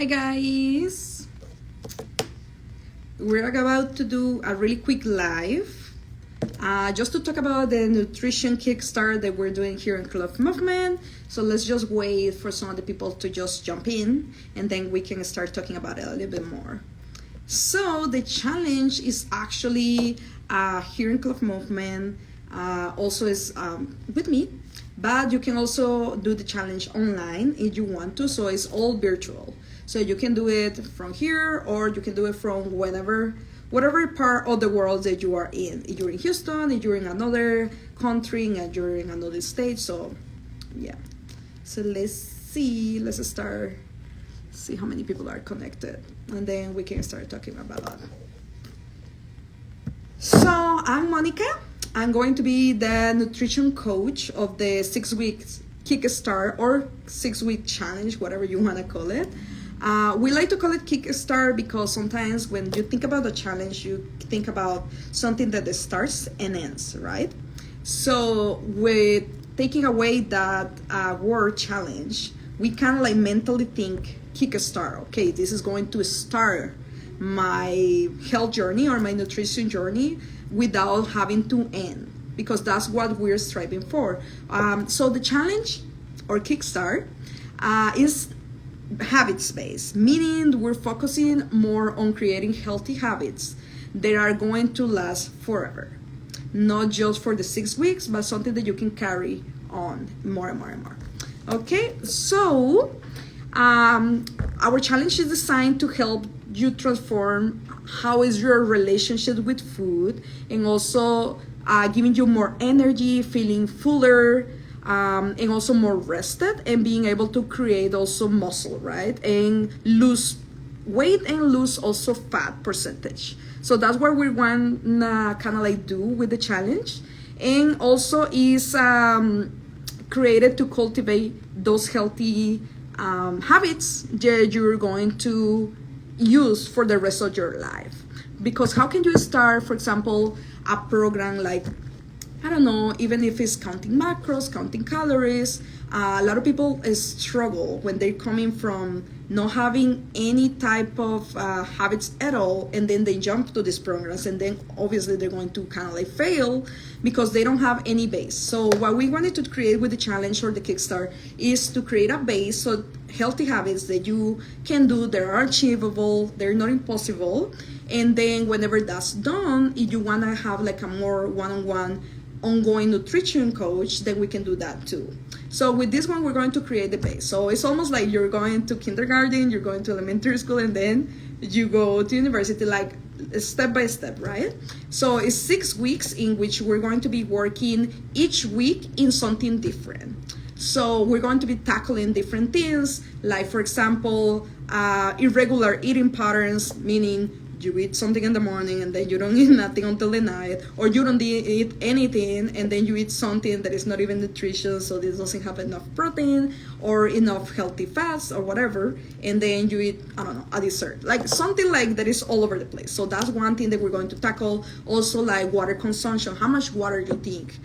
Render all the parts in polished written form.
Hi guys! We're about to do a really quick live just to talk about the nutrition kickstart that we're doing here in Club Movement. So let's just wait for some of the people to just jump in and then we can start talking about it a little bit more. So the challenge is actually here in Club Movement, also is with me, but you can also do the challenge online if you want to, so it's all virtual. So you can do it from here or you can do it from whatever part of the world that you are in. If you're in Houston, if you're in another country, and you're in another state. So yeah, so let's start, see how many people are connected, and then we can start talking about that. So I'm Monica. I'm going to be the nutrition coach of the 6 weeks Kickstart or 6 week challenge, whatever you want to call it. We like to call it Kickstart because sometimes when you think about the challenge, you think about something that starts and ends, right? So with taking away that word challenge, we kind of like mentally think Kickstart. Okay, this is going to start my health journey or my nutrition journey without having to end, because that's what we're striving for. So the challenge or Kickstart is habits-based, meaning we're focusing more on creating healthy habits that are going to last forever, not just for the 6 weeks, but something that you can carry on more and more and more. Okay, so our challenge is designed to help you transform how is your relationship with food, and also giving you more energy, feeling fuller, and also more rested, and being able to create also muscle, right? And lose weight and lose also fat percentage. So that's what we want to kind of like do with the challenge. And also is created to cultivate those healthy habits that you're going to use for the rest of your life. Because how can you start, for example, a program like, I don't know, even if it's counting macros, counting calories. A lot of people struggle when they're coming from not having any type of habits at all, and then they jump to these programs, and then obviously they're going to kind of like fail because they don't have any base. So what we wanted to create with the challenge or the Kickstart is to create a base, so healthy habits that you can do, that are achievable, they're not impossible. And then whenever that's done, if you want to have like a more one-on-one ongoing nutrition coach, then we can do that too. So with this one, we're going to create the base. So it's almost like you're going to kindergarten, you're going to elementary school, and then you go to university, like step by step, right? So it's 6 weeks in which we're going to be working each week in something different. So we're going to be tackling different things, like for example, irregular eating patterns, meaning you eat something in the morning and then you don't eat nothing until the night, or you don't eat anything and then you eat something that is not even nutritious, so this doesn't have enough protein or enough healthy fats or whatever, and then you eat, I don't know, a dessert, like something like that is all over the place. So that's one thing that we're going to tackle. Also, like water consumption, how much water do you think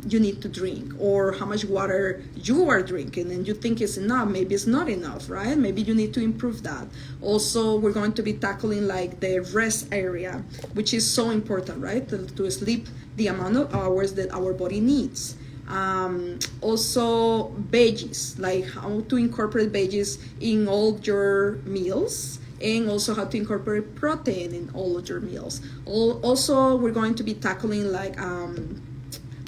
you need to drink, or how much water you are drinking and you think is enough, maybe it's not enough, right? Maybe you need to improve that. Also, we're going to be tackling like the rest area, which is so important, right? To sleep the amount of hours that our body needs. Also veggies, like how to incorporate veggies in all your meals, and also how to incorporate protein in all of your meals. Also, we're going to be tackling like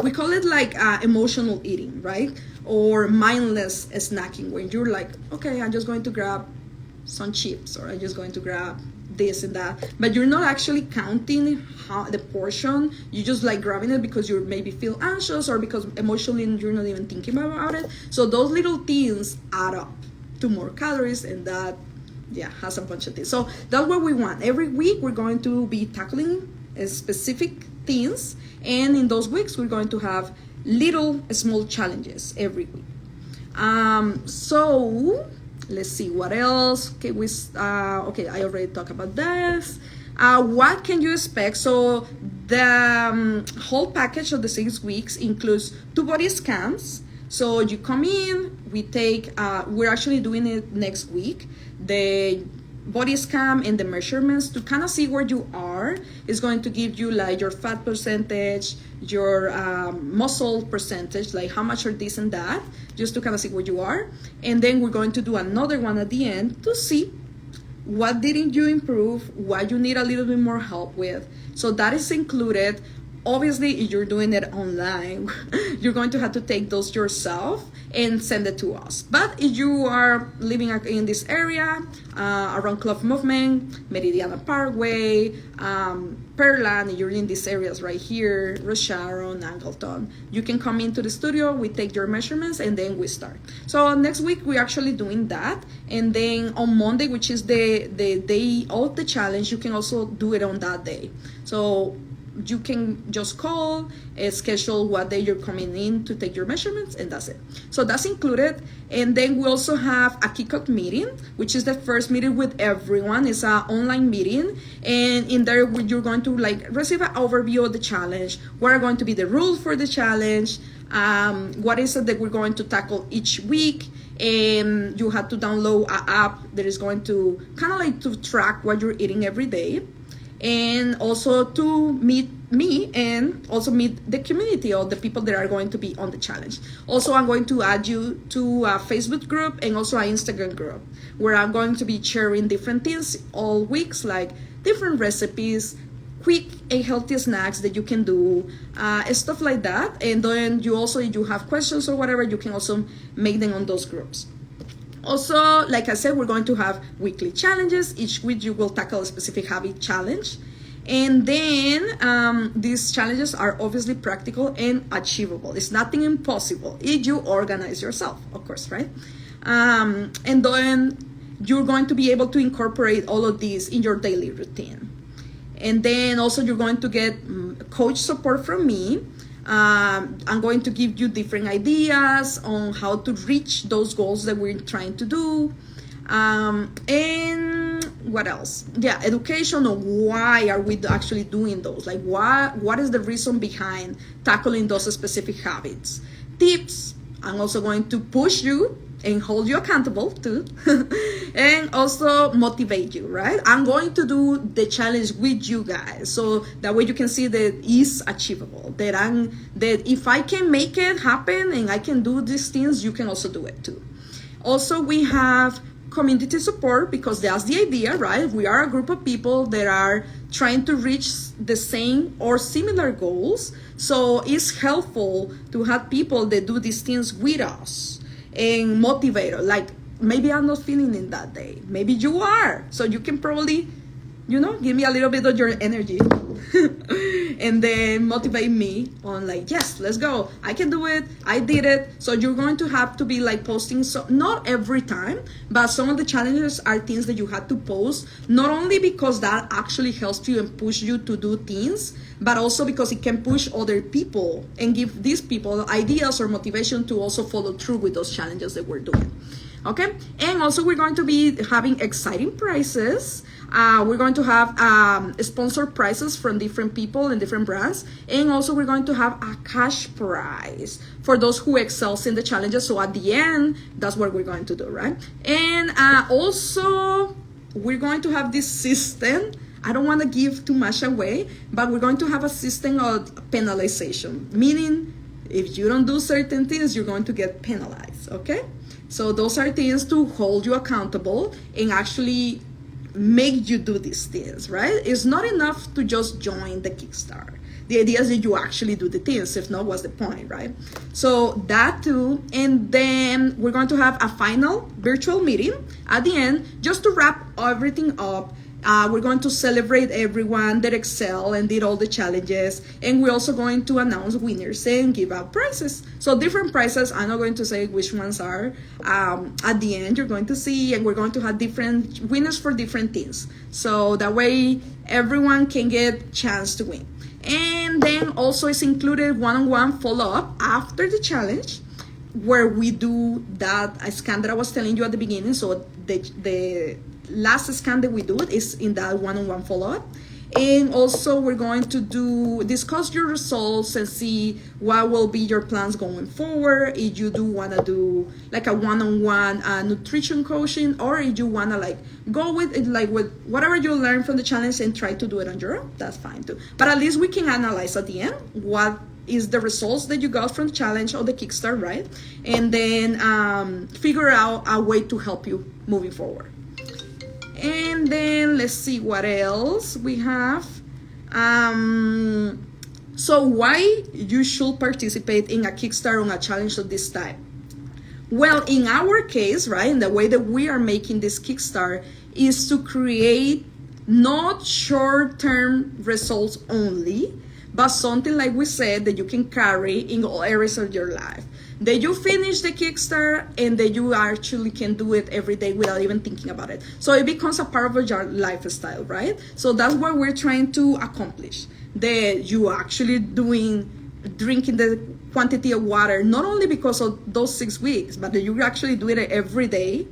we call it like emotional eating, right? Or mindless snacking, when you're like, okay, I'm just going to grab some chips, or I'm just going to grab this and that, but you're not actually counting the portion. You just like grabbing it because you maybe feel anxious, or because emotionally you're not even thinking about it. So those little things add up to more calories, and that has a bunch of things. So that's what we want. Every week we're going to be tackling specific things, and in those weeks we're going to have little small challenges every week. So let's see what else. Okay, okay, I already talked about this. What can you expect? So the whole package of the 6 weeks includes 2 body scans, So you come in, we take, we're actually doing it next week, the body scan and the measurements to kind of see where you are. Is going to give you like your fat percentage, your muscle percentage, like how much are this and that, just to kind of see where you are. And then we're going to do another one at the end to see what didn't you improve, what you need a little bit more help with. So that is included. Obviously, if you're doing it online, you're going to have to take those yourself and send it to us. But if you are living in this area, around Club Movement, Meridiana Parkway, Pearland, you're in these areas right here, Ross Sharon, Angleton, you can come into the studio, we take your measurements, and then we start. So next week, we're actually doing that. And then on Monday, which is the day of the challenge, you can also do it on that day. So you can just call, schedule what day you're coming in to take your measurements, and that's it. So that's included. And then we also have a kickoff meeting, which is the first meeting with everyone. It's an online meeting, and in there you're going to like receive an overview of the challenge. What are going to be the rules for the challenge? What is it that we're going to tackle each week? And you have to download an app that is going to kind of like to track what you're eating every day, and also to meet me and also meet the community or the people that are going to be on the challenge. Also, I'm going to add you to a Facebook group and also an Instagram group where I'm going to be sharing different things all weeks, like different recipes, quick and healthy snacks that you can do, stuff like that. And then you also, if you have questions or whatever, you can also make them on those groups. Also, like I said, we're going to have weekly challenges. Each week you will tackle a specific habit challenge. And then these challenges are obviously practical and achievable. It's nothing impossible if you organize yourself, of course, right? And then you're going to be able to incorporate all of these in your daily routine. And then also you're going to get coach support from me. I'm going to give you different ideas on how to reach those goals that we're trying to do. And what else? Yeah, education on why are we actually doing those? Like what is the reason behind tackling those specific habits? Tips. I'm also going to push you and hold you accountable too. And also motivate you, right? I'm going to do the challenge with you guys, so that way you can see that it's achievable, that if I can make it happen and I can do these things, you can also do it too. Also, we have community support, because that's the idea, right? We are a group of people that are trying to reach the same or similar goals. So it's helpful to have people that do these things with us and motivate us. Like, maybe I'm not feeling it that day. Maybe you are. So you can probably, give me a little bit of your energy and then motivate me on like, yes, let's go. I can do it. I did it. So you're going to have to be like posting. So not every time, but some of the challenges are things that you have to post, not only because that actually helps you and push you to do things, but also because it can push other people and give these people ideas or motivation to also follow through with those challenges that we're doing. Okay, and also we're going to be having exciting prizes. We're going to have sponsored prizes from different people and different brands, and also we're going to have a cash prize for those who excels in the challenges. So at the end, that's what we're going to do, right? And also we're going to have this system. I don't want to give too much away, but we're going to have a system of penalization, meaning if you don't do certain things, you're going to get penalized, okay? So those are things to hold you accountable and actually make you do these things, right? It's not enough to just join the Kickstart. The idea is that you actually do the things. If not, what's the point, right? So that too. And then we're going to have a final virtual meeting at the end just to wrap everything up. We're going to celebrate everyone that excelled and did all the challenges, and we're also going to announce winners and give out prizes. So different prizes. I'm not going to say which ones are. At the end, you're going to see, and we're going to have different winners for different things. So that way, everyone can get chance to win. And then also it's included one-on-one follow-up after the challenge, where we do that scan that I was telling you at the beginning. So the last scan that we do is in that one-on-one follow-up. And also we're going to discuss your results and see what will be your plans going forward, if you do want to do like a one-on-one nutrition coaching, or if you want to like go with it, like with whatever you learn from the challenge and try to do it on your own. That's fine too, but at least we can analyze at the end what is the results that you got from the challenge or the Kickstart, right? And then figure out a way to help you moving forward. And then let's see what else we have. So why you should participate in a Kickstart on a challenge of this type? Well, in our case, right, in the way that we are making this Kickstart is to create not short-term results only, but something like we said that you can carry in all areas of your life. That you finish the Kickstart and that you actually can do it every day without even thinking about it. So it becomes a part of your lifestyle, right? So that's what we're trying to accomplish. That you actually drinking the quantity of water, not only because of those 6 weeks, but that you actually do it every day.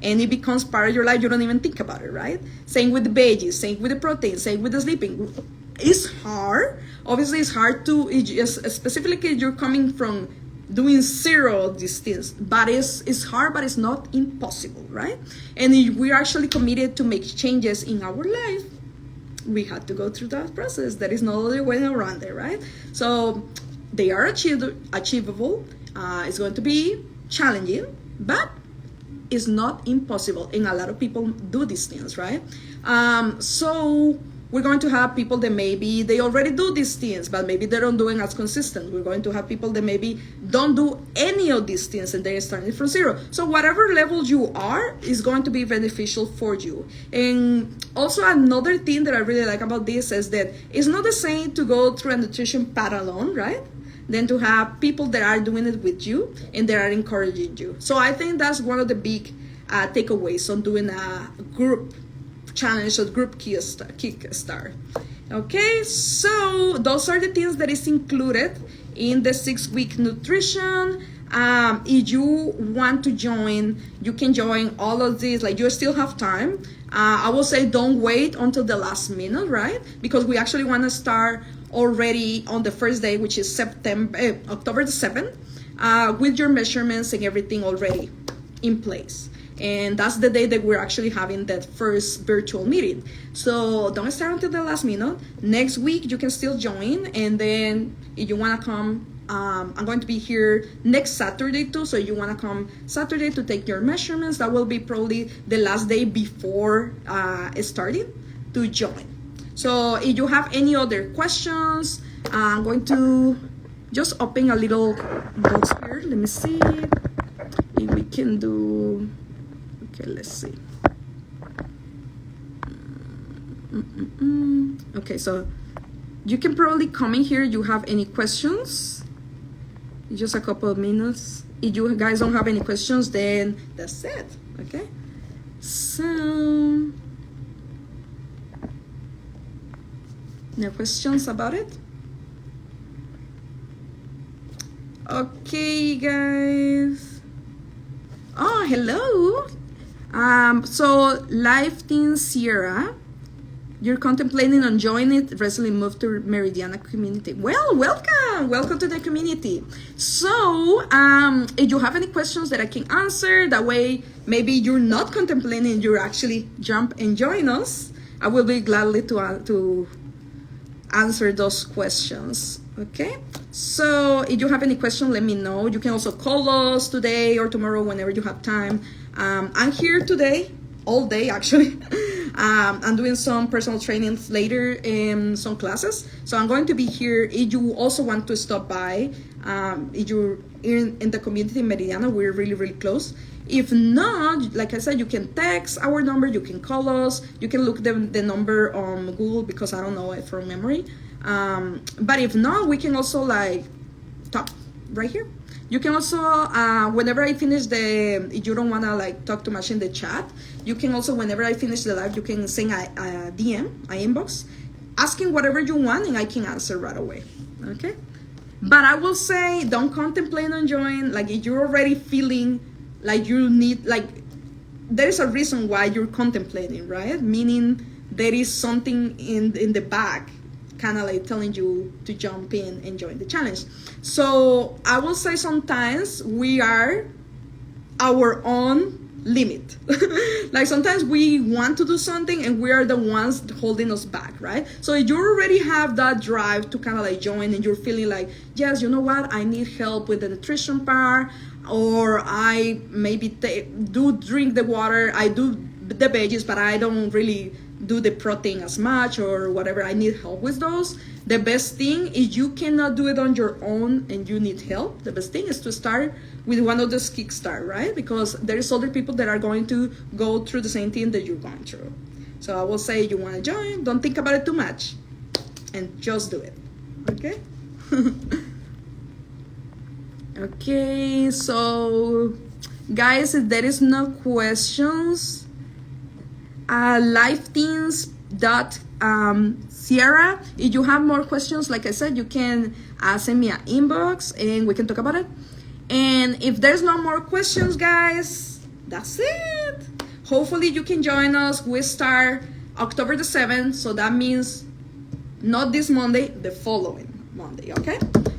And it becomes part of your life. You don't even think about it, right? Same with the veggies, same with the protein, same with the sleeping. It's hard. Obviously, it's hard to, specifically if you're coming from doing zero of these things, but it's hard, but it's not impossible, right? And if we're actually committed to make changes in our life, we had to go through that process. There is no other way around it, right? So they are achievable. It's going to be challenging, but it's not impossible. And a lot of people do these things, right? So we're going to have people that maybe they already do these things, but maybe they don't do it as consistent. We're going to have people that maybe don't do any of these things and they're starting from zero. So whatever level you are is going to be beneficial for you. And also another thing that I really like about this is that it's not the same to go through a nutrition path alone, right? Than to have people that are doing it with you and they are encouraging you. So I think that's one of the big takeaways on doing a group challenge or group Kickstart. Okay, so those are the things that is included in the 6-week nutrition. If you want to join, you can join all of these. Like, you still have time. I will say don't wait until the last minute, right? Because we actually want to start already on the first day, which is October the 7th, with your measurements and everything already in place. And that's the day that we're actually having that first virtual meeting. So don't start until the last minute. Next week, you can still join. And then if you want to come, I'm going to be here next Saturday too. So you want to come Saturday to take your measurements. That will be probably the last day before starting to join. So if you have any other questions, I'm going to just open a little box here. Let me see if we can do... Okay, let's see. Okay, so you can probably come in here. You have any questions? Just a couple of minutes. If you guys don't have any questions, then that's it. Okay. So, no questions about it? Okay, guys. Oh, hello. So Life Team Sierra, you're contemplating on joining it, recently moved to Meridiana community. Well, welcome to the community. So if you have any questions that I can answer, that way maybe you're not contemplating, you're actually jump and join us, I will be gladly to answer those questions. Okay, so if you have any questions, let me know. You can also call us today or tomorrow whenever you have time. I'm here today, all day actually. I'm doing some personal trainings later in some classes. So I'm going to be here. If you also want to stop by, if you're in the community in Meridiana, we're really, really close. If not, like I said, you can text our number, you can call us, you can look the number on Google because I don't know it from memory. But if not, we can also like talk right here. You can also, whenever I finish if you don't want to like talk too much in the chat, you can also, whenever I finish the live, you can send a DM, an inbox, asking whatever you want and I can answer right away, okay? But I will say, don't contemplate on joining, like if you're already feeling like you need, like there's a reason why you're contemplating, right? Meaning there is something in the back kind of like telling you to jump in and join the challenge. So I will say sometimes we are our own limit. Like sometimes we want to do something and we are the ones holding us back, right? So you already have that drive to kind of like join and you're feeling like, yes, you know what, I need help with the nutrition part, or I maybe do drink the water, I do the veggies, but I don't really do the protein as much or whatever, I need help with those. The best thing is you cannot do it on your own and you need help. The best thing is to start with one of those Kickstart, right? Because there's other people that are going to go through the same thing that you're going through. So I will say you want to join, don't think about it too much and just do it, okay? Okay, so guys, if there is no questions, Sierra, if you have more questions, like I said, you can send me an inbox and we can talk about it. And if there's no more questions, guys, that's it. Hopefully you can join us. We start October the 7th, so that means not this Monday, the following Monday, okay?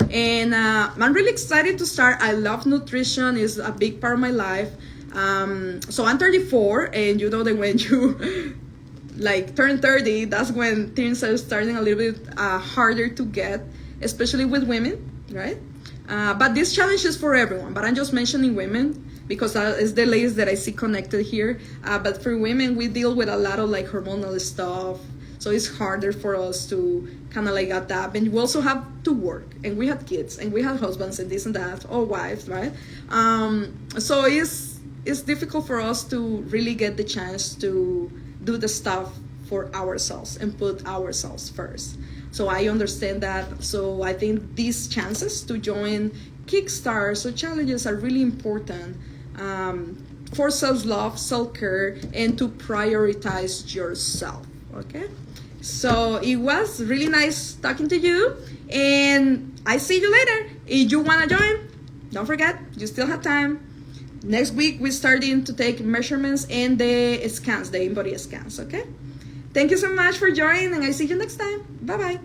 And I'm really excited to start. I love nutrition, it's a big part of my life. So I'm 34, and you know that when you like turn 30, that's when things are starting a little bit harder to get, especially with women, right? But this challenge is for everyone, but I'm just mentioning women because it's the ladies that I see connected here. But for women, we deal with a lot of like hormonal stuff, so it's harder for us to kind of like adapt. And we also have to work, and we have kids, and we have husbands, and this and that, or wives, right? So it's difficult for us to really get the chance to do the stuff for ourselves and put ourselves first. So I understand that. So I think these chances to join Kickstart, so challenges are really important for self-love, self-care, and to prioritize yourself, okay? So it was really nice talking to you, and I see you later. If you want to join, don't forget, you still have time. Next week, we're starting to take measurements and the scans, the in-body scans, okay? Thank you so much for joining, and I see you next time. Bye-bye.